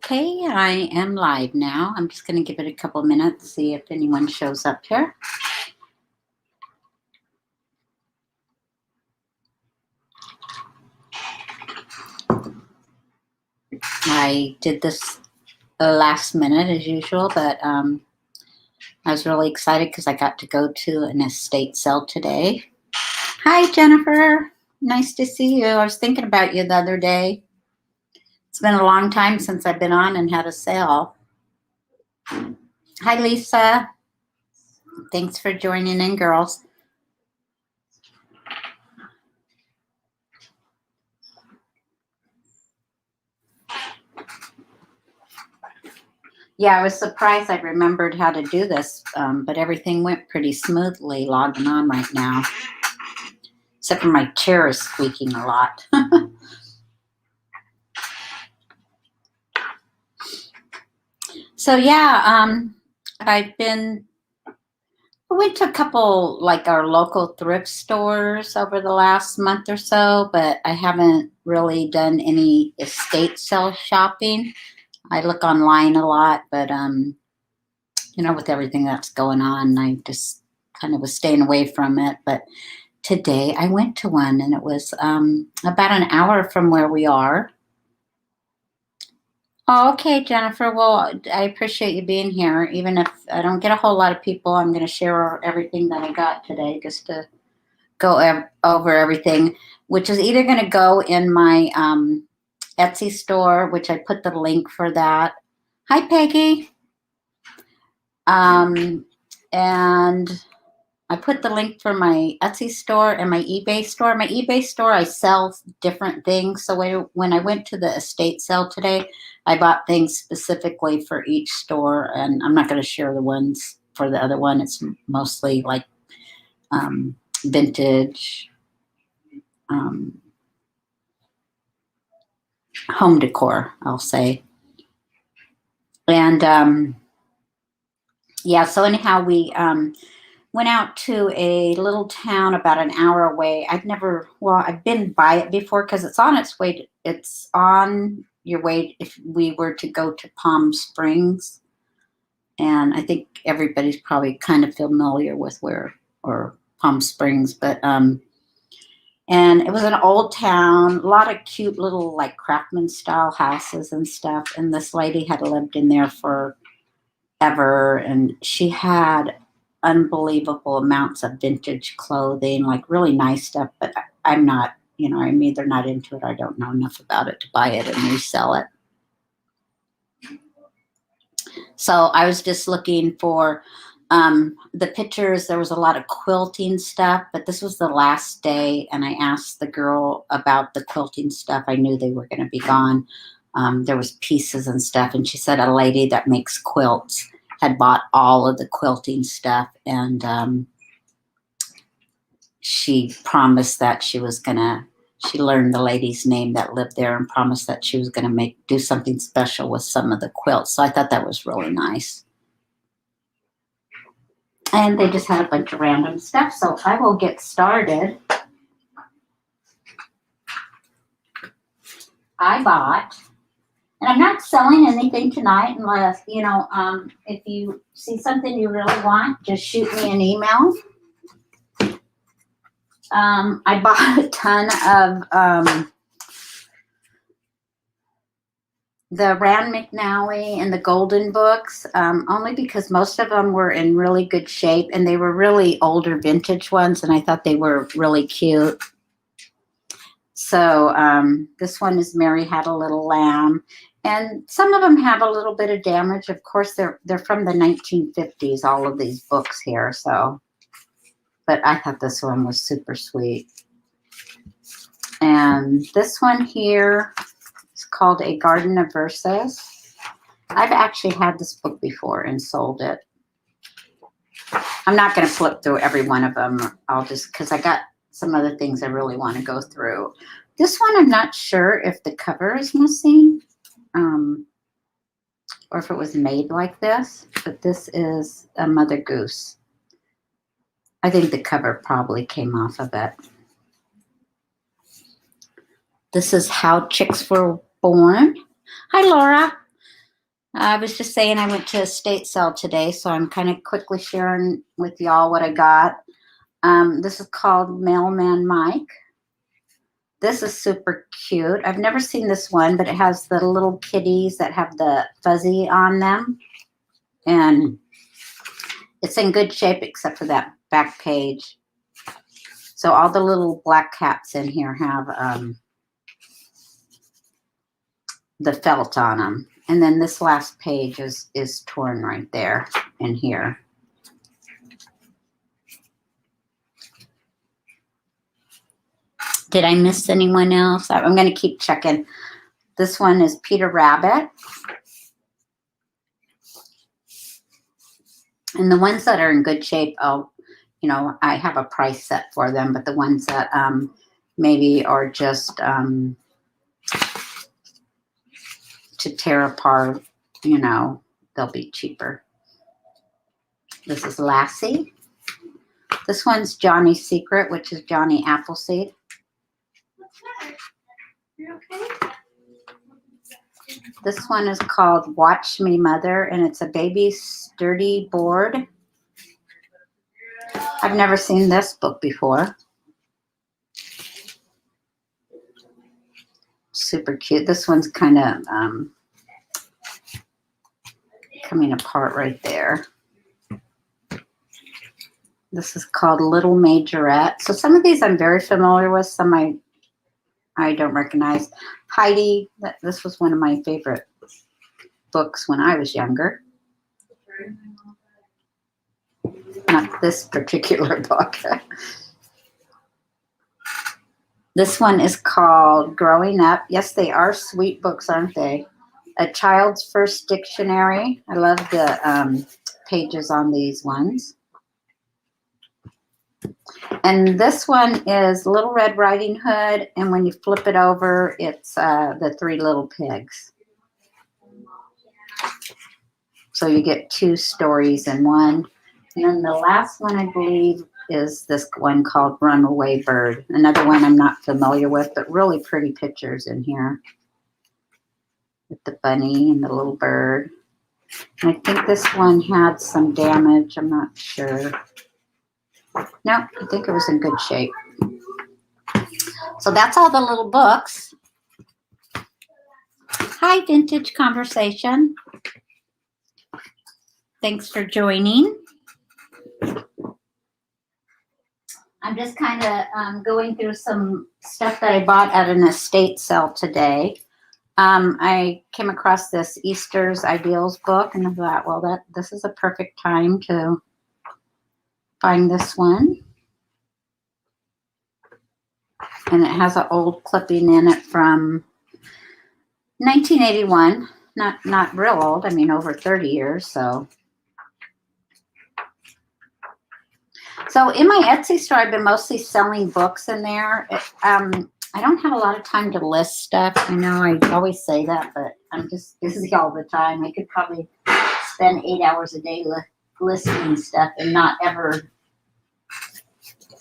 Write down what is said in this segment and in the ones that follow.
Okay, I am live now. I'm just going to give it a couple minutes, see if anyone shows up here. I did this last minute as usual, but I was really excited because I got to go to an estate sale today. Hi, Jennifer. Nice to see you. I was thinking about you the other day. It's been a long time since I've been on and had a sale. Hi, Lisa. Thanks for joining in, girls. Yeah, I was surprised I remembered how to do this, but everything went pretty smoothly logging on right now. Except for my chair is squeaking a lot. So yeah, I went to a couple like our local thrift stores over the last month or so, but I haven't really done any estate sale shopping. I look online a lot, but with everything that's going on, I just kind of was staying away from it. But today I went to one, and it was about an hour from where we are. Oh, okay, Jennifer. Well, I appreciate you being here. Even if I don't get a whole lot of people, I'm going to share everything that I got today just to go over everything, which is either going to go in my Etsy store, which I put the link for that. Hi, Peggy. And I put the link for my Etsy store and my eBay store. My eBay store, I sell different things. So when I went to the estate sale today, I bought things specifically for each store. And I'm not going to share the ones for the other one. It's mostly like vintage, home decor, I'll say. And yeah, so anyhow, we went out to a little town about an hour away. I've been by it before because it's on its way. It's on your way if we were to go to Palm Springs. And I think everybody's probably kind of familiar with Palm Springs, but and it was an old town, a lot of cute little like craftsman style houses and stuff. And this lady had lived in there forever, and she had unbelievable amounts of vintage clothing, like really nice stuff, but I'm not, I'm either not into it or I don't know enough about it to buy it and resell it. So I was just looking for the pictures. There was a lot of quilting stuff, but this was the last day, and I asked the girl about the quilting stuff. I knew they were going to be gone. There was pieces and stuff, and she said a lady that makes quilts had bought all of the quilting stuff, and she promised that she learned the lady's name that lived there and promised that she was going to do something special with some of the quilts. So I thought that was really nice. And they just had a bunch of random stuff, so I will get started. I bought, and I'm not selling anything tonight unless, if you see something you really want, just shoot me an email. I bought a ton of the Rand McNally and the Golden books, only because most of them were in really good shape, and they were really older vintage ones, and I thought they were really cute. So this one is Mary Had a Little Lamb, and some of them have a little bit of damage. Of course, they're from the 1950s, all of these books here. So, but I thought this one was super sweet. And this one here is called A Garden of Verses. I've actually had this book before and sold it. I'm not going to flip through every one of them. Because I got some other things I really want to go through. This one, I'm not sure if the cover is missing, or if it was made like this, but this is a Mother Goose. I think the cover probably came off of it. This is How Chicks Were Born. Hi, Laura. I was just saying I went to a state sale today, so I'm kind of quickly sharing with y'all what I got. This is called Mailman Mike. This is super cute. I've never seen this one, but it has the little kitties that have the fuzzy on them. And it's in good shape except for that back page. So all the little black cats in here have the felt on them. And then this last page is torn right there in here. Did I miss anyone else? I'm going to keep checking. This one is Peter Rabbit. And the ones that are in good shape, I have a price set for them. But the ones that maybe are just to tear apart, they'll be cheaper. This is Lassie. This one's Johnny's Secret, which is Johnny Appleseed. What's the matter? You okay? This one is called Watch Me Mother, and it's a baby sturdy board. I've never seen this book before. Super cute. This one's kind of coming apart right there. This is called Little Majorette. So some of these I'm very familiar with. Some I don't recognize. Heidi, this was one of my favorite books when I was younger. Not this particular book. This one is called Growing Up. Yes, they are sweet books, aren't they? A Child's First Dictionary. I love the pages on these ones. And this one is Little Red Riding Hood, and when you flip it over, it's the Three Little Pigs. So you get two stories in one. And then the last one, I believe, is this one called Runaway Bird. Another one I'm not familiar with, but really pretty pictures in here. With the bunny and the little bird. And I think this one had some damage. I'm not sure. No, I think it was in good shape. So that's all the little books. Hi, Vintage Conversation. Thanks for joining. I'm just kind of going through some stuff that I bought at an estate sale today. I came across this Easter's Ideals book, and I thought, well, this is a perfect time to find this one. And it has an old clipping in it from 1981. Not real old. I mean, over 30 years. So in my Etsy store, I've been mostly selling books in there. I don't have a lot of time to list stuff. I know I always say that, but I'm just busy all the time. I could probably spend 8 hours a day listing stuff and not ever,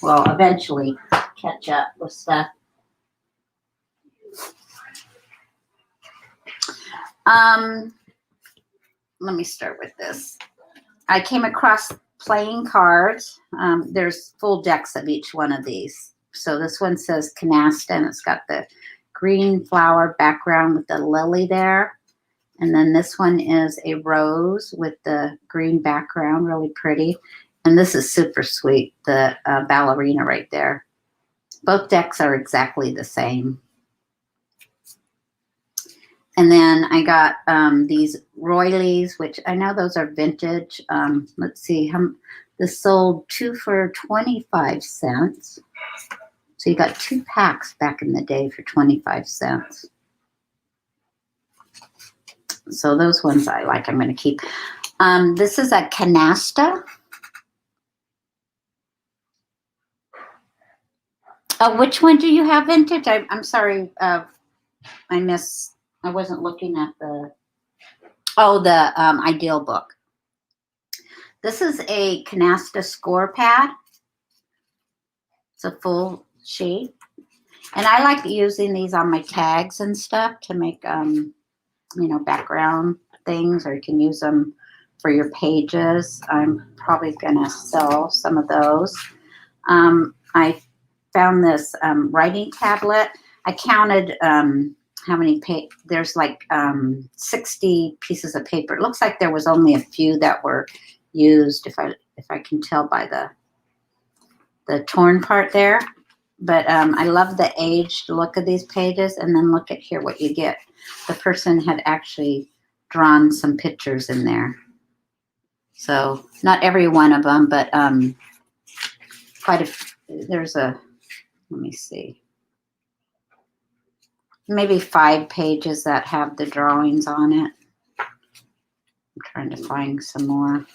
well, eventually catch up with stuff. Let me start with this. I came across playing cards. There's full decks of each one of these. So this one says Canasta, and it's got the green flower background with the lily there. And then this one is a rose with the green background, really pretty. And this is super sweet, the ballerina right there. Both decks are exactly the same. And then I got these Royleys, which I know those are vintage. Let's see, this sold 2 for 25 cents. So you got 2 packs back in the day for 25 cents. So those ones I like, I'm going to keep. This is a Canasta. Oh, which one do you have vintage? I'm sorry, I wasn't looking at the Ideal book. This is a Canasta score pad. It's a full sheet. And I like using these on my tags and stuff to make, background things, or you can use them for your pages. I'm probably going to sell some of those. I found this writing tablet. I counted how many there's like 60 pieces of paper. It looks like there was only a few that were used, if I can tell by the torn part there. But I love the aged look of these pages. And then look at here what you get. The person had actually drawn some pictures in there. So not every one of them, but there's let me see, maybe 5 pages that have the drawings on it. I'm trying to find some more.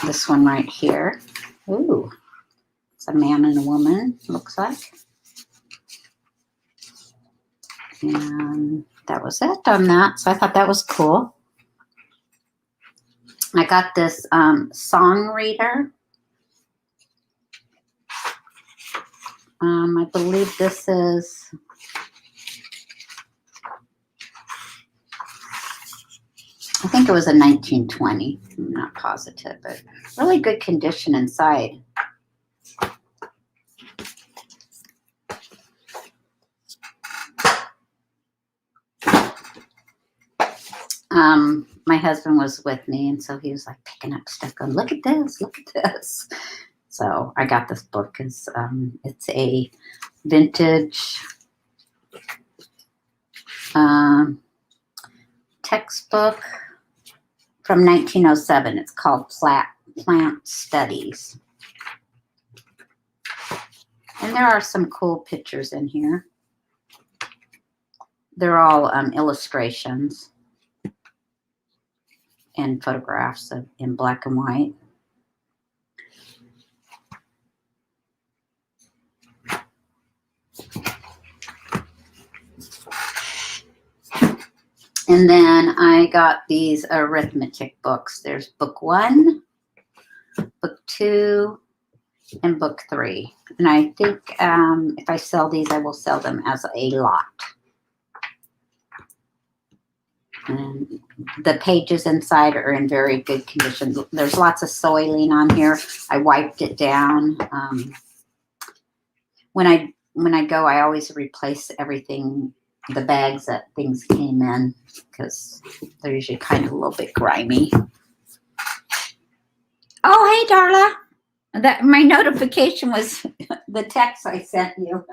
This one right here. Ooh, it's a man and a woman, looks like. And that was it on that. So I thought that was cool. I got this song reader. I believe this is, I think it was a 1920. I'm not positive, but really good condition inside. My husband was with me, and so he was like picking up stuff, going, look at this, look at this. So I got this book. It's a vintage textbook from 1907. It's called Plant Studies. And there are some cool pictures in here. They're all illustrations and photographs in black and white. And then I got these arithmetic books. There's book 1, book 2, and book 3. And I think if I sell these, I will sell them as a lot. And the pages inside are in very good condition. There's lots of soiling on here. I wiped it down. When I go, I always replace everything, the bags that things came in, because they're usually kind of a little bit grimy. Oh, hey, Darla. My notification was the text I sent you.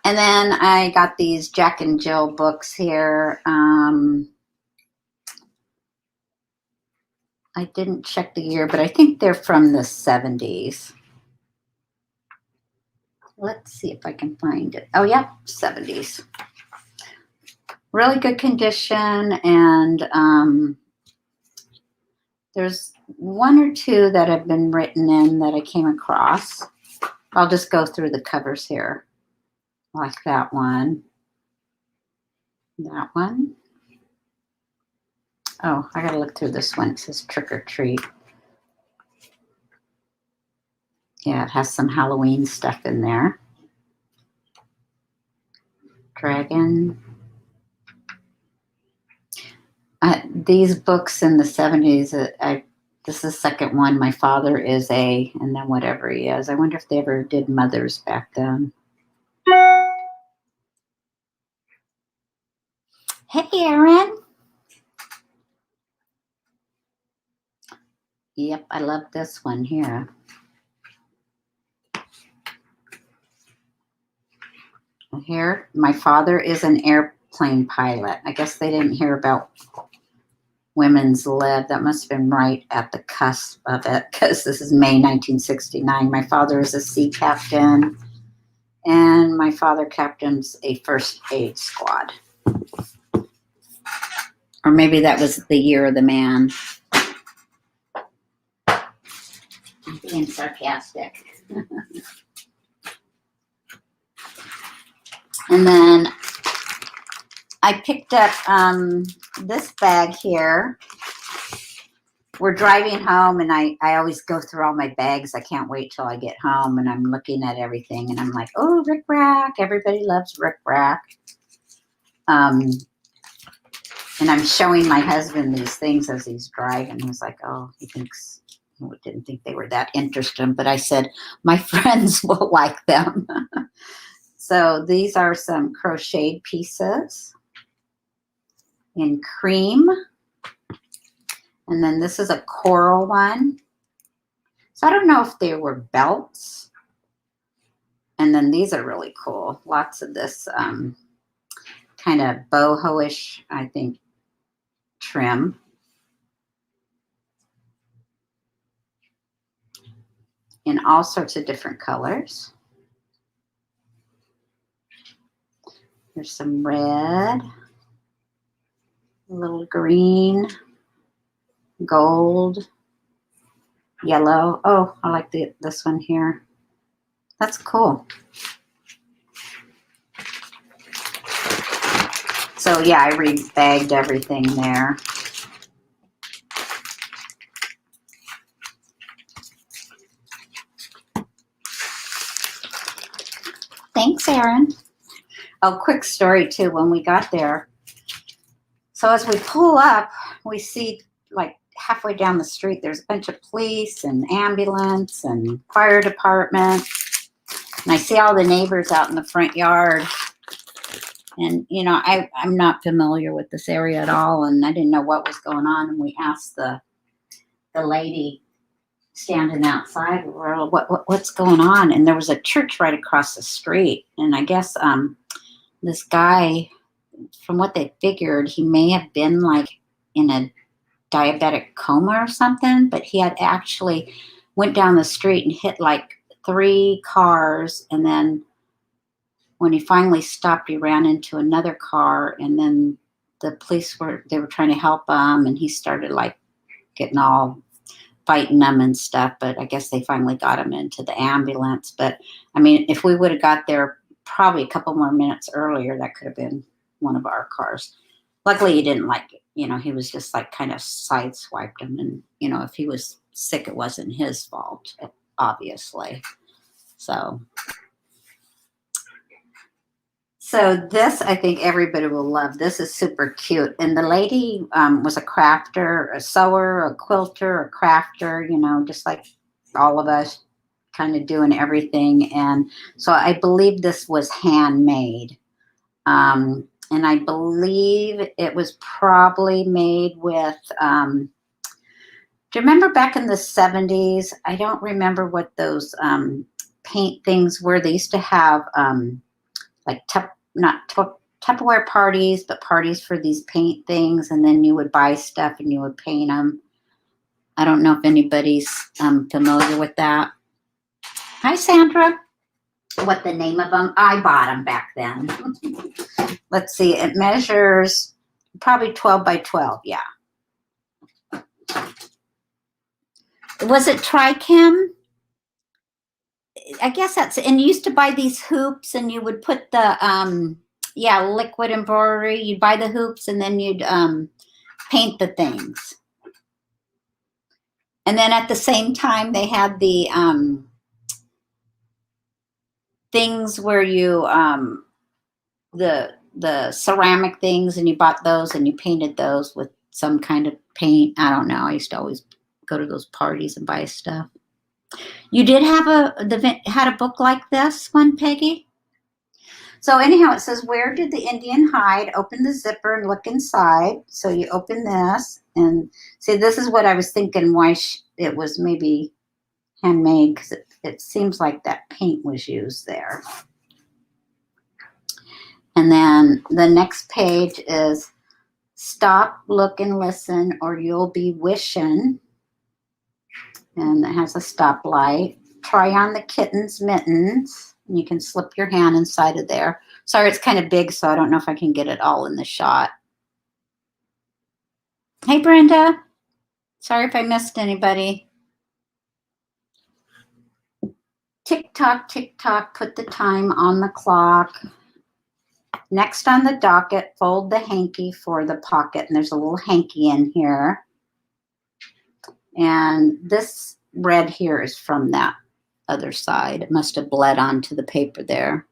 And then I got these Jack and Jill books here. I didn't check the year, but I think they're from the 70s. Let's see if I can find it. Oh, yeah, 70s. Really good condition. And there's 1 or 2 that have been written in that I came across. I'll just go through the covers here. Like that one. That one. Oh, I gotta look through this one. It says Trick or Treat. Yeah, it has some Halloween stuff in there. Dragon. These books in the 70s, this is the second one. My father is and then whatever he is. I wonder if they ever did mothers back then. Hey, Erin. Yep, I love this one here. Here, my father is an airplane pilot. I guess they didn't hear about women's lib. That must have been right at the cusp of it, because this is May 1969. My father is a sea captain, and my father captains a first aid squad. Or maybe that was the year of the man. I'm being sarcastic. And then I picked up this bag here. we're driving home, and I always go through all my bags. I can't wait till I get home, and I'm looking at everything, and I'm like, oh, Rick Rack. Everybody loves Rick Rack. And I'm showing my husband these things as he's driving. He's like, oh, he didn't think they were that interesting. But I said, my friends will like them. So these are some crocheted pieces in cream. And then this is a coral one. So I don't know if they were belts. And then these are really cool. Lots of this kind of boho-ish, I think, trim. In all sorts of different colors. There's some red, a little green, gold, yellow. Oh, I like this one here. That's cool. So yeah, I rebagged everything there. Thanks, Erin. Oh, quick story too. When we got there, so as we pull up, we see like halfway down the street, there's a bunch of police and ambulance and fire department. And I see all the neighbors out in the front yard. And, you know, I'm not familiar with this area at all, and I didn't know what was going on. And we asked the lady standing outside, well, what's going on? And there was a church right across the street. And I guess this guy, from what they figured, he may have been like in a diabetic coma or something, but he had actually went down the street and hit like 3 cars, and then when he finally stopped, he ran into another car, and then the police were trying to help him, and he started like getting all fighting them and stuff, but I guess they finally got him into the ambulance. But I mean, if we would have got there probably a couple more minutes earlier, that could have been one of our cars. Luckily, he didn't like it. You know, he was just like kind of sideswiped him. And, you know, if he was sick, it wasn't his fault, obviously. So this, I think everybody will love. This is super cute. And the lady was a crafter, a sewer, a quilter, a crafter, you know, just like all of us, kind of doing everything. And so I believe this was handmade. And I believe it was probably made with, do you remember back in the 70s? I don't remember what those paint things were. They used to have like Tupperware parties, but parties for these paint things. And then you would buy stuff and you would paint them. I don't know if anybody's familiar with that. Hi, Sandra. What the name of them? I bought them back then. Let's see. It measures probably 12 by 12. Yeah. Was it Trichem? I guess that's, and you used to buy these hoops, and you would put the, liquid embroidery. You'd buy the hoops, and then you'd paint the things. And then at the same time, they had the things where you, the ceramic things, and you bought those and you painted those with some kind of paint. I don't know. I used to always go to those parties and buy stuff. You did have had a book like this one, Peggy? So anyhow, it says, where did the Indian hide? Open the zipper and look inside. So you open this and see, this is what I was thinking, why it was maybe handmade, because it seems like that paint was used there. And then the next page is stop, look, and listen, or you'll be wishing. And it has a stoplight. Try on the kitten's mittens. And you can slip your hand inside of there. Sorry, it's kind of big, so I don't know if I can get it all in the shot. Hey, Brenda. Sorry if I missed anybody. Tick tock, put the time on the clock. Next on the docket, fold the hanky for the pocket. And there's a little hanky in here. And this red here is from that other side. It must have bled onto the paper there.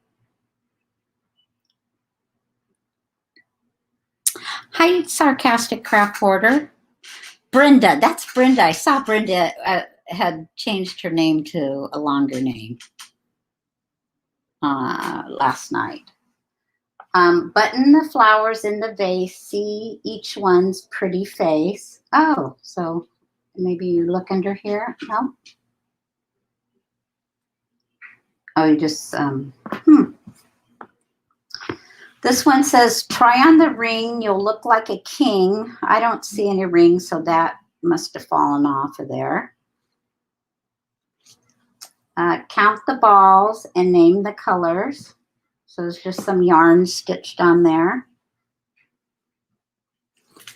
Hi, sarcastic craft hoarder. Brenda, that's Brenda. I saw Brenda had changed her name to a longer name last night. Button the flowers in the vase. See each one's pretty face. Oh, so maybe you look under here? No? Oh, you just, This one says, try on the ring. You'll look like a king. I don't see any rings, so that must have fallen off of there. Count the balls and name the colors. So there's just some yarn stitched on there.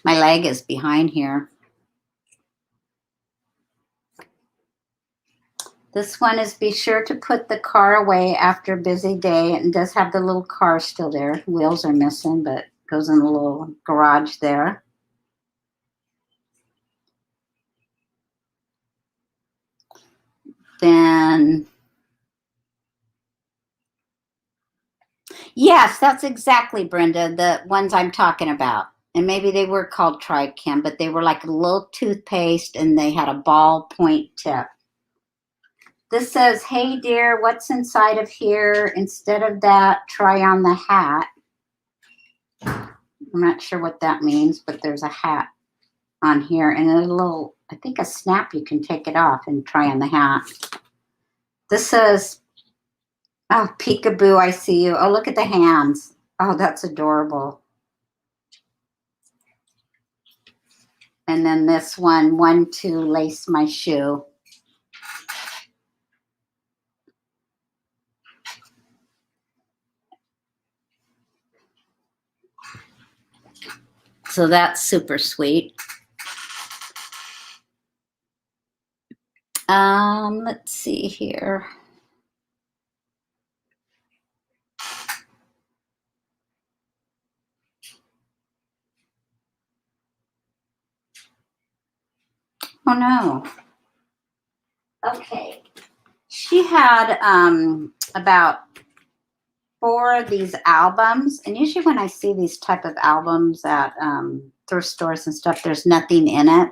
My leg is behind here. This one is be sure to put the car away after a busy day. It does have the little car still there. Wheels are missing, but goes in the little garage there. Then, yes, that's exactly, Brenda, the ones I'm talking about. And maybe they were called Tri-Chem, but they were like a little toothpaste and they had a ball point tip. This says, hey dear, what's inside of here? Instead of that, try on the hat. I'm not sure what that means, but there's a hat on here and a little, I think a snap, you can take it off and try on the hat. This says, oh, peekaboo, I see you. Oh, look at the hands. Oh, that's adorable. And then this one, 1, 2, lace my shoe. So that's super sweet. Let's see here. Oh no. Okay. She had about 4 of these albums, and usually when I see these type of albums at thrift stores and stuff, there's nothing in it.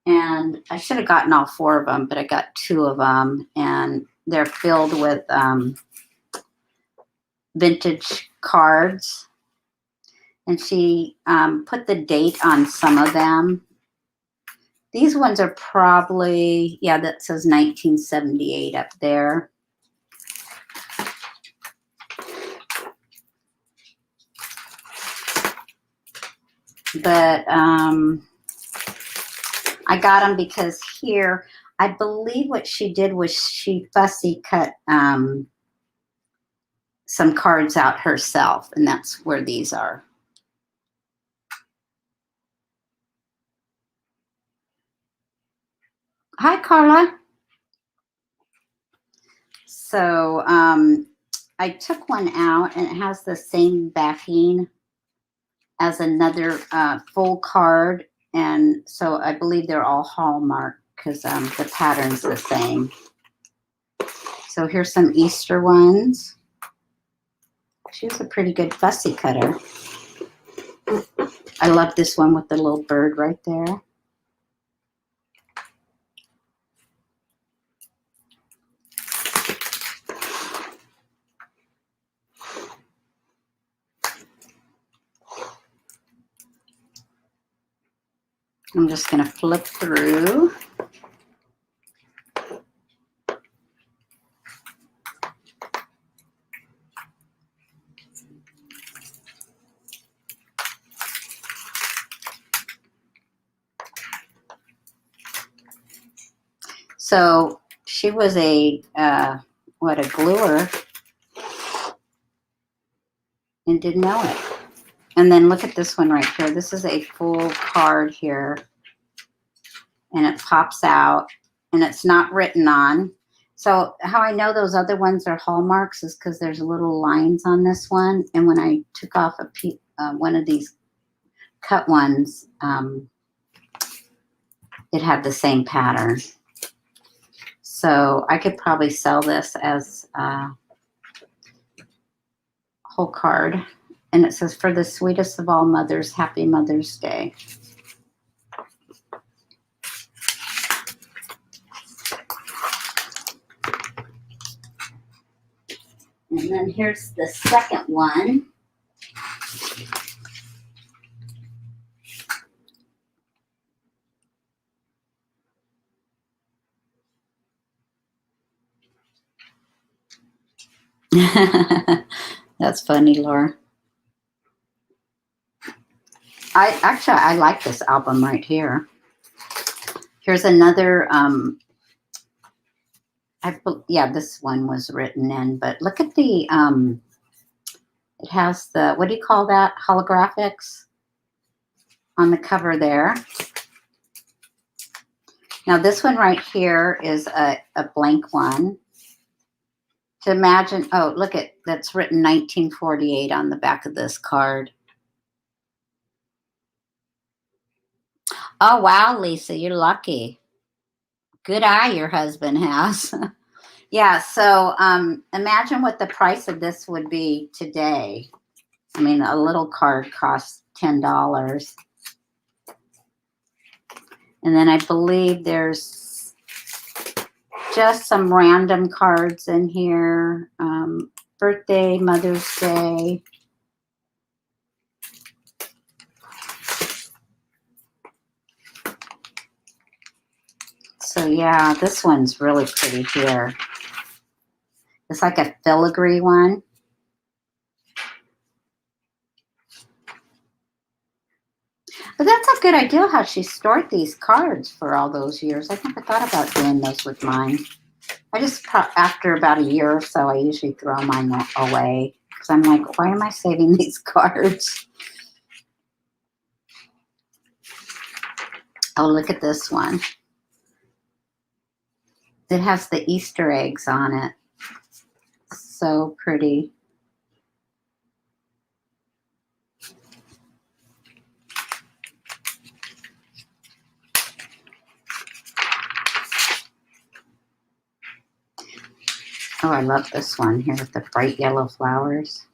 And I should have gotten all 4 of them, but I got 2 of them, and they're filled with vintage cards. And she put the date on some of them. These ones are probably, yeah, that says 1978 up there. But I got them because here, I believe what she did was she fussy cut some cards out herself, and that's where these are. Hi, Carla. So I took one out, and it has the same backing as another full card. And so I believe they're all Hallmark because the pattern's the same. So here's some Easter ones. She's a pretty good fussy cutter. I love this one with the little bird right there. I'm just going to flip through. So she was a gluer and didn't know it. And then look at this one right here. This is a full card here. And it pops out and it's not written on. So how I know those other ones are Hallmarks is because there's little lines on this one. And when I took off one of these cut ones, it had the same pattern. So I could probably sell this as a whole card. And it says, for the sweetest of all mothers, happy Mother's Day. And then here's the second one. That's funny, Laura. I like this album right here. Here's another, yeah, this one was written in, but look at the, it has the, what do you call that? Holographics on the cover there. Now this one right here is a blank one. To imagine, oh, look at, that's written 1948 on the back of this card. Oh, wow, Lisa, you're lucky. Good eye your husband has. Yeah, so imagine what the price of this would be today. I mean, a little card costs $10. And then I believe there's just some random cards in here. Birthday, Mother's Day. So yeah, this one's really pretty here. It's like a filigree one. But that's a good idea how she stored these cards for all those years. I never thought about doing those with mine. I just, after about a year or so, I usually throw mine away. Because I'm like, why am I saving these cards? Oh, look at this one. It has the Easter eggs on it. So pretty. Oh, I love this one here with the bright yellow flowers.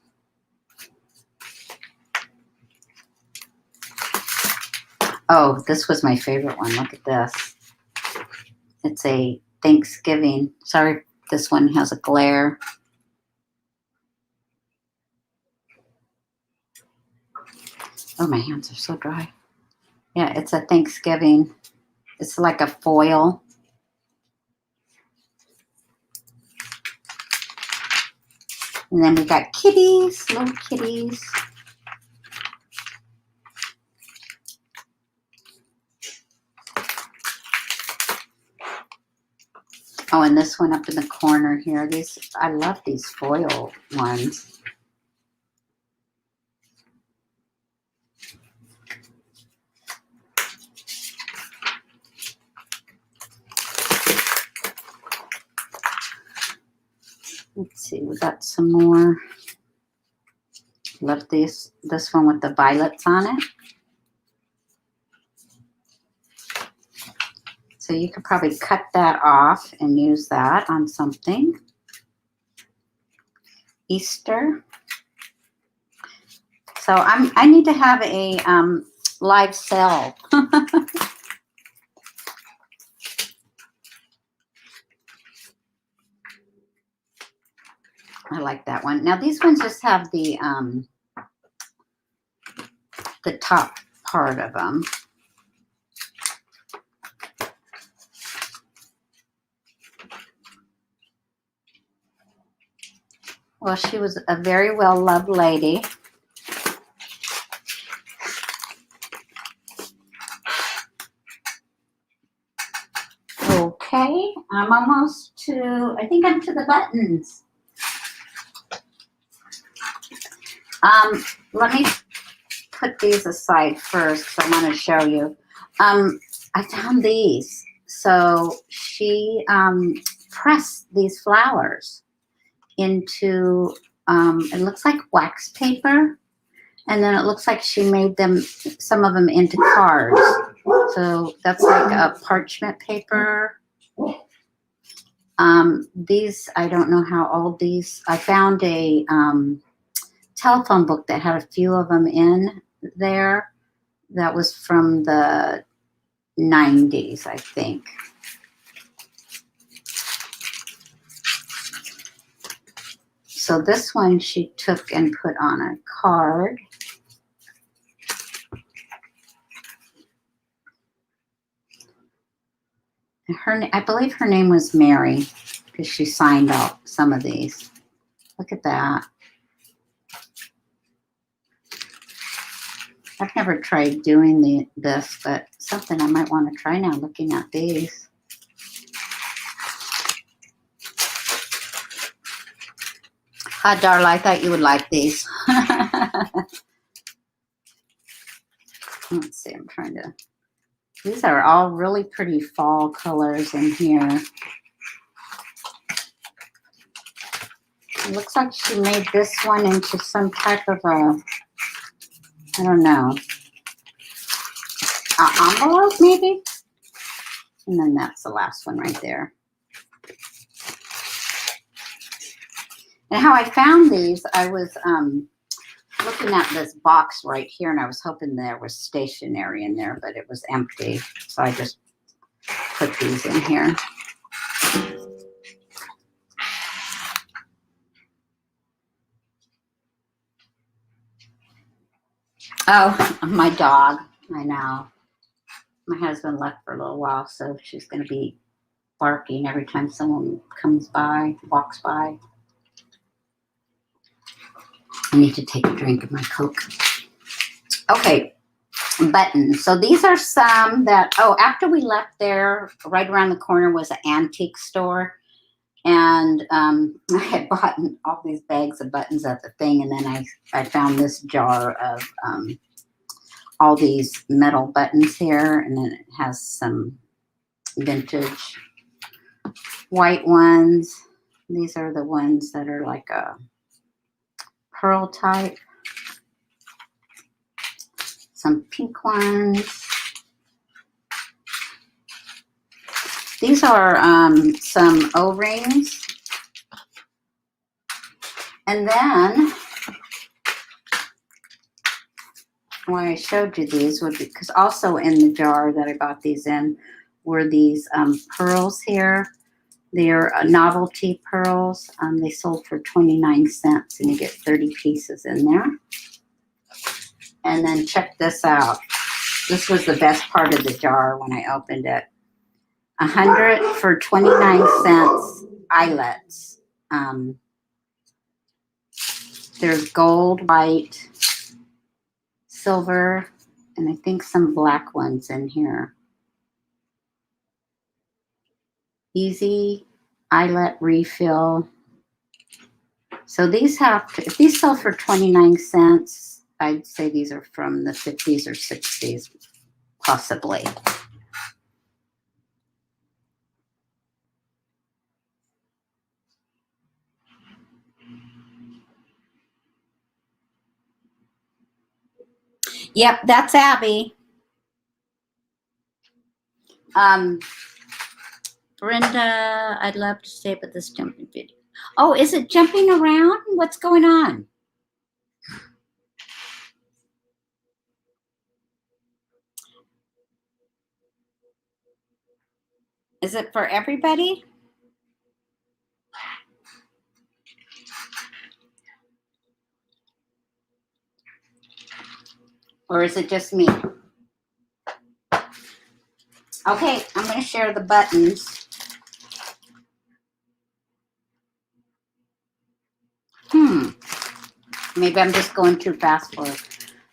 Oh, this was my favorite one. Look at this. It's a Thanksgiving. Sorry, this one has a glare. Oh, my hands are so dry. Yeah, it's a Thanksgiving. It's like a foil. And then we got kitties, little kitties. Oh, and this one up in the corner here. These, I love these foil ones. Let's see, we got some more. Love this one with the violets on it. So you could probably cut that off and use that on something. Easter. So I need to have a live sale. I like that one. Now these ones just have the top part of them. Well, she was a very well-loved lady. Okay, I'm almost to, I think I'm to the buttons. Let me put these aside first because I want to show you. I found these. So she pressed these flowers into, it looks like wax paper. And then it looks like she made them, some of them into cards. So that's like a parchment paper. These, I don't know how old these, I found a telephone book that had a few of them in there. That was from the 90s, I think. So this one she took and put on a card. I believe her name was Mary, because she signed out some of these. Look at that. I've never tried doing this, but something I might want to try now looking at these. Hi, Darla, I thought you would like these. Let's see, I'm trying to... These are all really pretty fall colors in here. It looks like she made this one into some type of a, I don't know, an envelope maybe? And then that's the last one right there. And how I found these, I was looking at this box right here, and I was hoping there was stationery in there, but it was empty. So I just put these in here. Oh, my dog. I know. My husband left for a little while, so she's going to be barking every time someone comes by, walks by. I need to take a drink of my Coke. Okay, buttons. So these are some that, oh, after we left there, right around the corner was an antique store. And I had bought all these bags of buttons at the thing. And then I found this jar of all these metal buttons here. And then it has some vintage white ones. These are the ones that are like a pearl type. Some pink ones. These are some O-rings. And then why I showed you these would be because also in the jar that I bought these in were these pearls here. They're novelty pearls. They sold for 29 cents and you get 30 pieces in there. And then check this out. This was the best part of the jar when I opened it. 100 for 29 cents eyelets. There's gold, white, silver, and I think some black ones in here. Easy eyelet refill. So these have to, if these sell for 29 cents, I'd say these are from the 50s or 60s, possibly. Yep, that's Abby. Brenda, I'd love to stay with this jumping video. Oh, is it jumping around? What's going on? Is it for everybody? Or is it just me? Okay, I'm going to share the buttons. Maybe I'm just going too fast for it.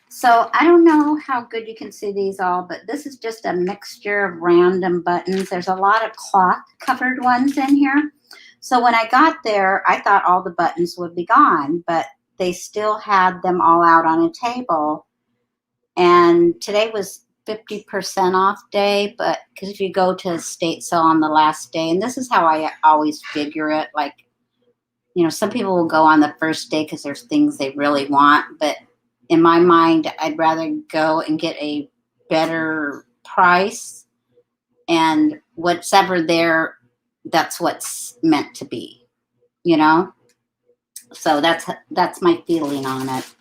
So I don't know how good you can see these all, but this is just a mixture of random buttons. There's a lot of cloth covered ones in here. So when I got there, I thought all the buttons would be gone, but they still had them all out on a table. And today was 50% off day, but because if you go to estate sale on the last day, and this is how I always figure it, like, you know, some people will go on the first day because there's things they really want, but in my mind, I'd rather go and get a better price, and what's ever there, that's what's meant to be, you know? So that's my feeling on it.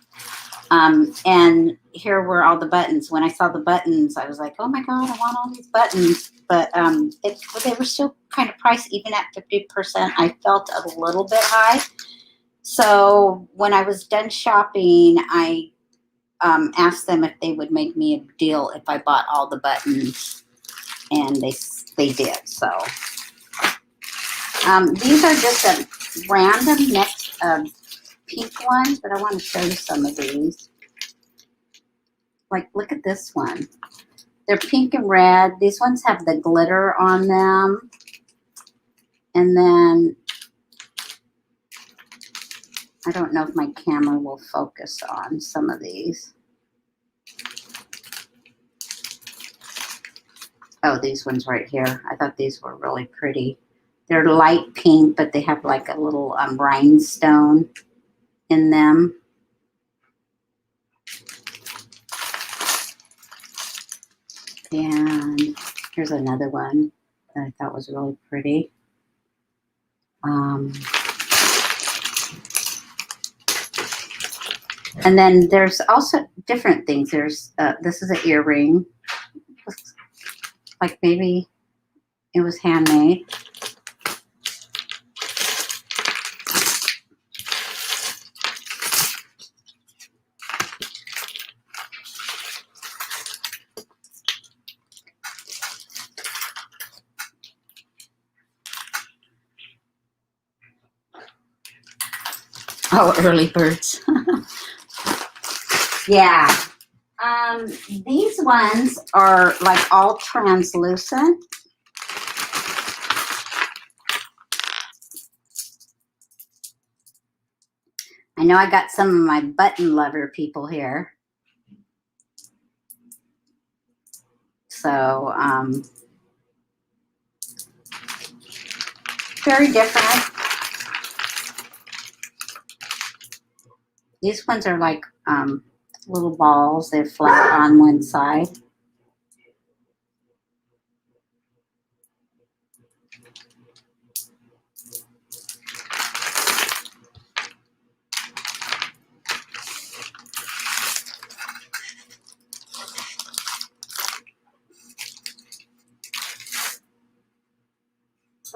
And here were all the buttons. When I saw the buttons, I was like, oh my God, I want all these buttons. But they were still kind of priced, even at 50%. I felt a little bit high. So when I was done shopping, I asked them if they would make me a deal if I bought all the buttons, and they did. So these are just a random mix of pink ones, but I want to show you some of these. Like, look at this one. They're pink and red. These ones have the glitter on them. And then, I don't know if my camera will focus on some of these. Oh, these ones right here. I thought these were really pretty. They're light pink, but they have like a little rhinestone in them. And here's another one that I thought was really pretty. And then there's also different things. There's this is an earring. Looks like maybe it was handmade. Oh, early birds. Yeah. These ones are like all translucent. I know I got some of my button lover people here. So, very different. These ones are like little balls. They're flat on one side.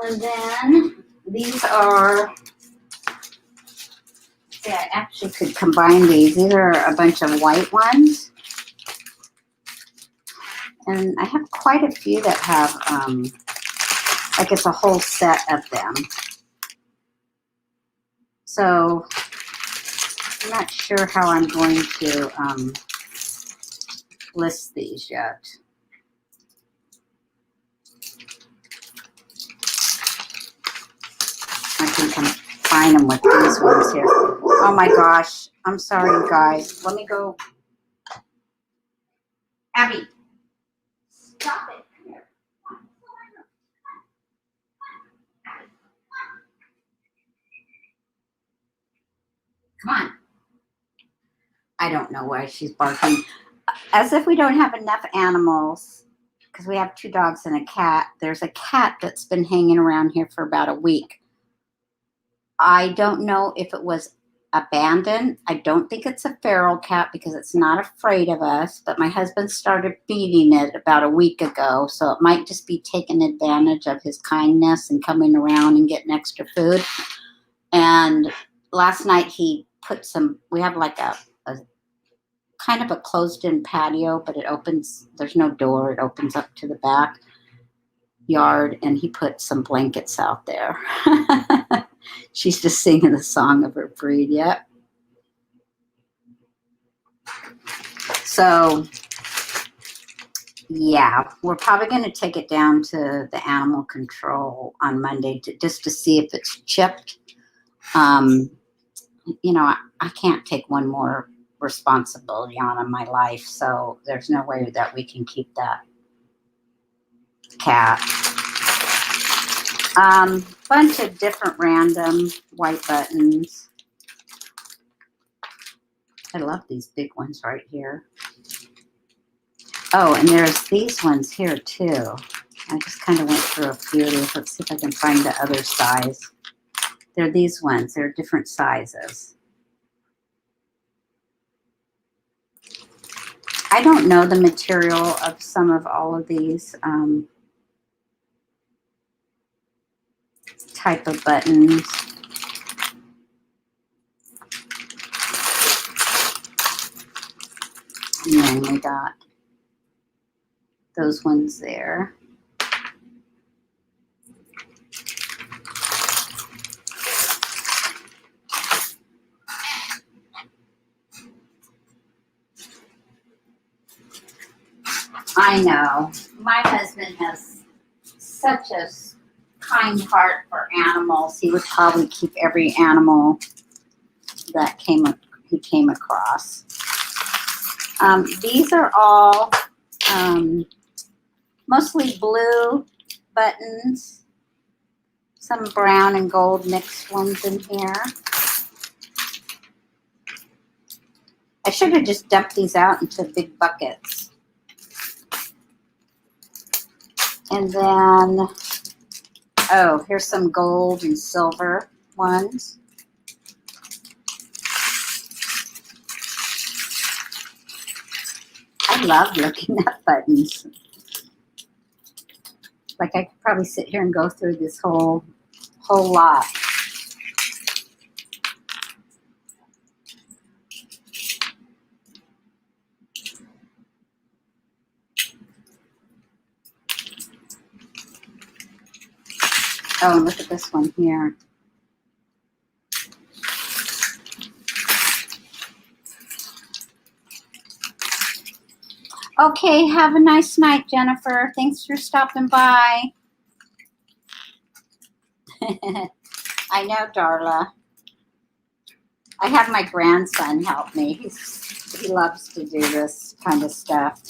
And then these are, yeah, I actually could combine these. These are a bunch of white ones. And I have quite a few that have, like it's a whole set of them. So I'm not sure how I'm going to list these yet. I can combine them with these ones here. Oh my gosh. I'm sorry, you guys. Let me go. Abby. Stop it. Come here. Come on. I don't know why she's barking. As if we don't have enough animals, because we have 2 dogs and a cat. There's a cat that's been hanging around here for about a week. I don't know if it was abandoned. I don't think it's a feral cat because it's not afraid of us, but my husband started feeding it about a week ago, so it might just be taking advantage of his kindness and coming around and getting extra food. And last night he put some, we have like a kind of a closed-in patio, but it opens, there's no door, it opens up to the back yard, and he put some blankets out there. She's just singing the song of her breed yet. So, yeah, we're probably going to take it down to the animal control on Monday just to see if it's chipped. You know, I can't take one more responsibility on in my life, so there's no way that we can keep that cat. Bunch of different random white buttons. I love these big ones right here. Oh, and there's these ones here too. I just kind of went through a few of these. Let's see if I can find the other size. They're these ones. They're different sizes. I don't know the material of some of all of these type of buttons. And then we got those ones there. I know. My husband has such a kind heart for animals. He would probably keep every animal that he came across. These are all mostly blue buttons. Some brown and gold mixed ones in here. I should have just dumped these out into big buckets. And then, oh, here's some gold and silver ones. I love looking at buttons. Like I could probably sit here and go through this whole lot. Oh, and look at this one here. Okay, have a nice night, Jennifer. Thanks for stopping by. I know, Darla. I have my grandson help me. He loves to do this kind of stuff.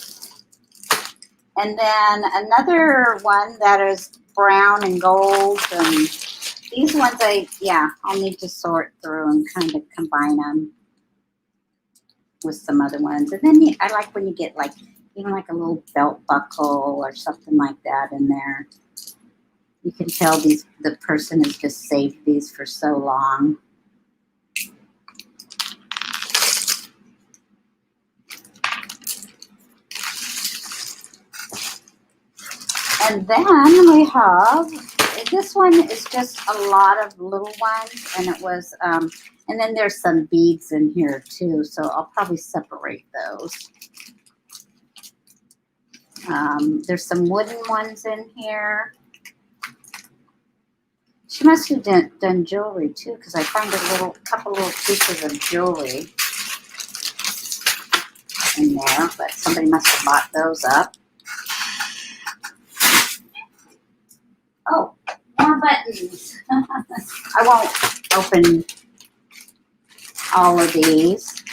And then another one that is brown and gold. And these ones, I'll need to sort through and kind of combine them with some other ones. And then I like when you get like, even like a little belt buckle or something like that in there. You can tell the person has just saved these for so long. And then we have, this one is just a lot of little ones, and it was, and then there's some beads in here too, so I'll probably separate those. There's some wooden ones in here. She must have done jewelry too, because I find a couple little pieces of jewelry in there, but somebody must have bought those up. Oh, more buttons. I won't open all of these.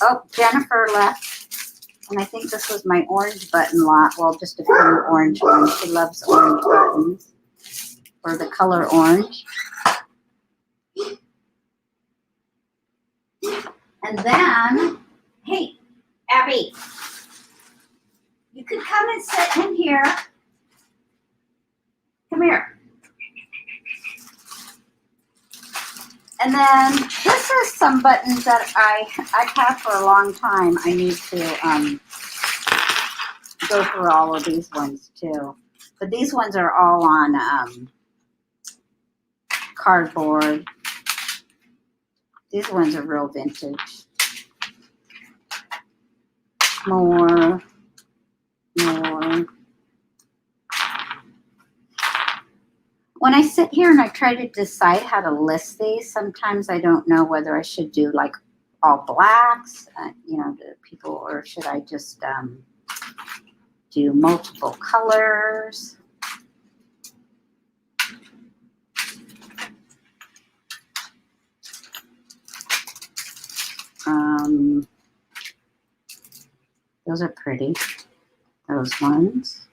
Oh, Jennifer left. And I think this was my orange button lot. Well, just a few orange ones. She loves orange buttons. Or the color orange. And then, hey, Abby, you could come and sit in here. Come here. And then this is some buttons that I've had for a long time. I need to go through all of these ones too. But these ones are all on cardboard. These ones are real vintage. More. When I sit here and I try to decide how to list these, sometimes I don't know whether I should do like all blacks, to people, or should I just do multiple colors. Those are pretty, those ones.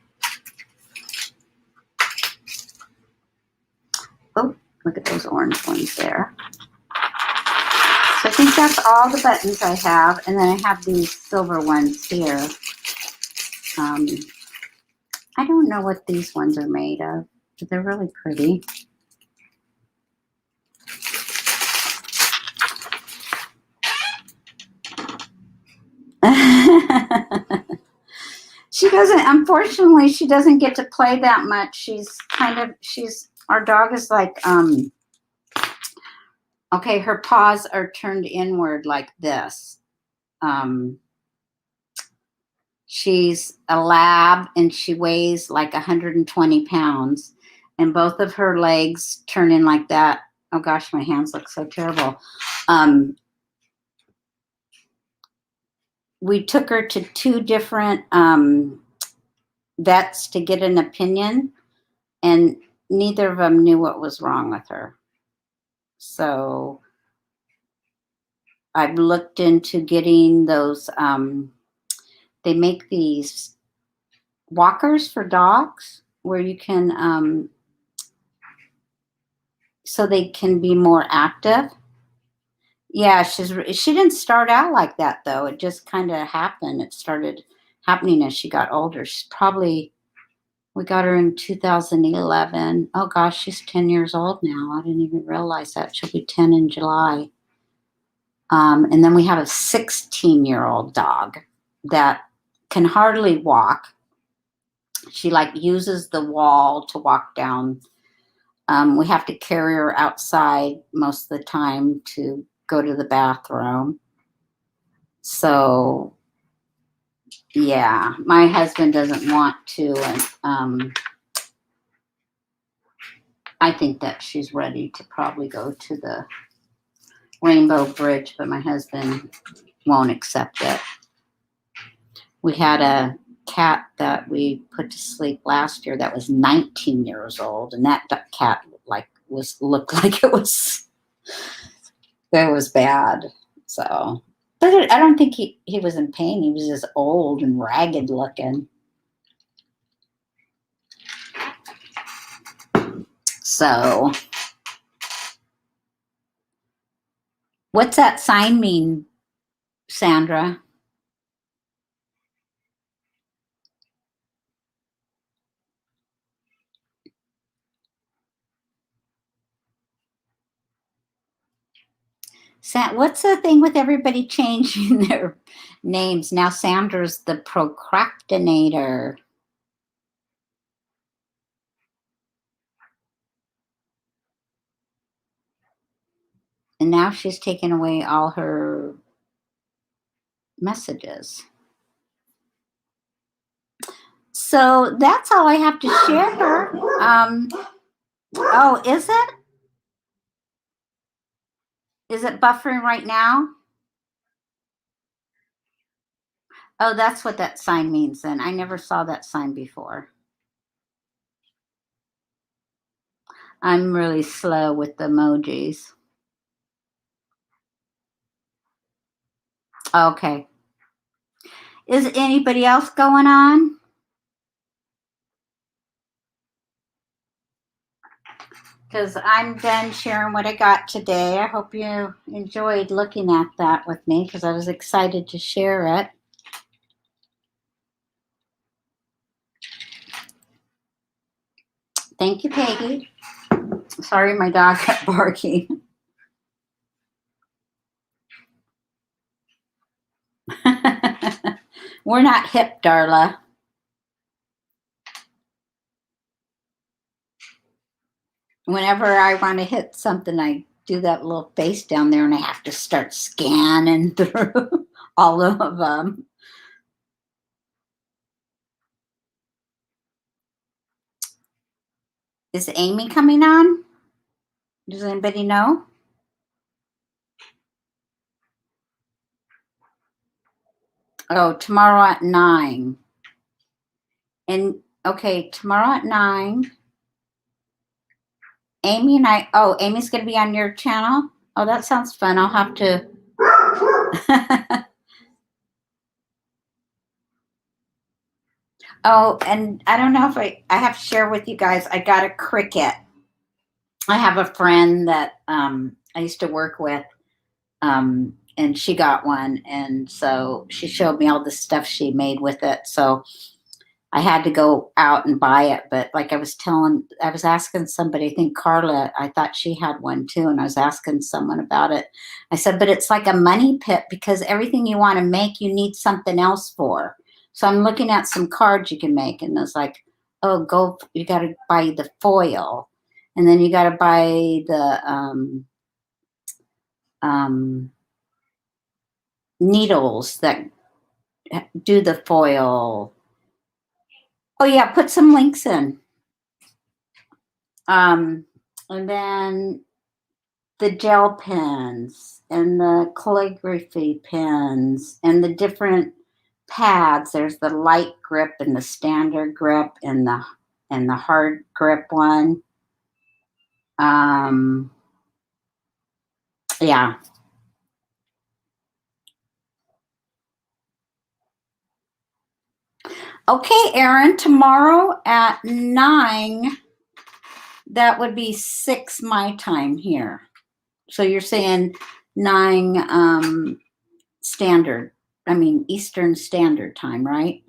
Oh, look at those orange ones there. So I think that's all the buttons I have. And then I have these silver ones here. I don't know what these ones are made of, but they're really pretty. Unfortunately, she doesn't get to play that much. Our dog is like, okay, her paws are turned inward like this. She's a lab and she weighs like 120 pounds, and both of her legs turn in like that. Oh gosh, my hands look so terrible. We took her to 2 different vets to get an opinion, and neither of them knew what was wrong with her. So I've looked into getting those, they make these walkers for dogs where you can, so they can be more active. Yeah, she didn't start out like that though. It just kind of happened. It started happening as she got older. We got her in 2011. Oh gosh, she's 10 years old now. I didn't even realize that. She'll be 10 in July. And then we have a 16-year-old dog that can hardly walk. She like uses the wall to walk down. We have to carry her outside most of the time to go to the bathroom. So yeah, my husband doesn't want to. And I think that she's ready to probably go to the Rainbow Bridge, but my husband won't accept it. We had a cat that we put to sleep last year that was 19 years old, and that cat looked like it was bad. So, but I don't think he was in pain. He was just old and ragged looking. So, what's that sign mean, Sandra? What's the thing with everybody changing their names? Now Sandra's the procrastinator. And now she's taken away all her messages. So that's all I have to share. Oh, is it? Is it buffering right now? Oh, that's what that sign means then. I never saw that sign before. I'm really slow with the emojis. Okay. Is anybody else going on? Because I'm done sharing what I got today. I hope you enjoyed looking at that with me because I was excited to share it. Thank you, Peggy. Sorry, my dog kept barking. We're not hip, Darla. Whenever I want to hit something, I do that little face down there and I have to start scanning through all of them. Is Amy coming on? Does anybody know? Oh, tomorrow at 9. And okay, tomorrow at 9. Amy and I, Amy's going to be on your channel? Oh, that sounds fun. I'll have to. Oh, and I don't know if I have to share with you guys, I got a cricket. I have a friend that I used to work with, and she got one, and so she showed me all the stuff she made with it. So I had to go out and buy it. But like I was asking somebody, I think Carla, I thought she had one too, and I was asking someone about it. I said, but it's like a money pit because everything you want to make, you need something else for. So I'm looking at some cards you can make, and it's like, oh, you got to buy the foil, and then you got to buy the needles that do the foil. Oh yeah, put some links in. And then the gel pens and the calligraphy pens and the different pads. There's the light grip and the standard grip and the hard grip one. Yeah. Okay, Erin, tomorrow at 9, that would be 6 my time here. So you're saying 9 Eastern Standard Time, right?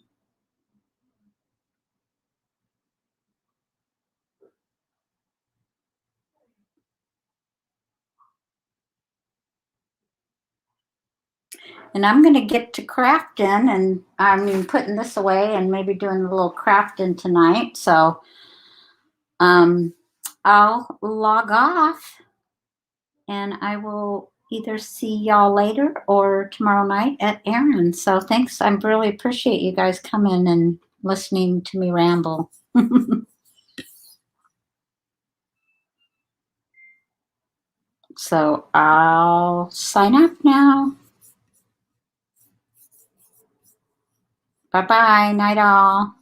And I'm going to get to crafting, and putting this away and maybe doing a little crafting tonight. So I'll log off, and I will either see y'all later or tomorrow night at Erin. So thanks. I really appreciate you guys coming and listening to me ramble. So I'll sign off now. Bye-bye. Night all.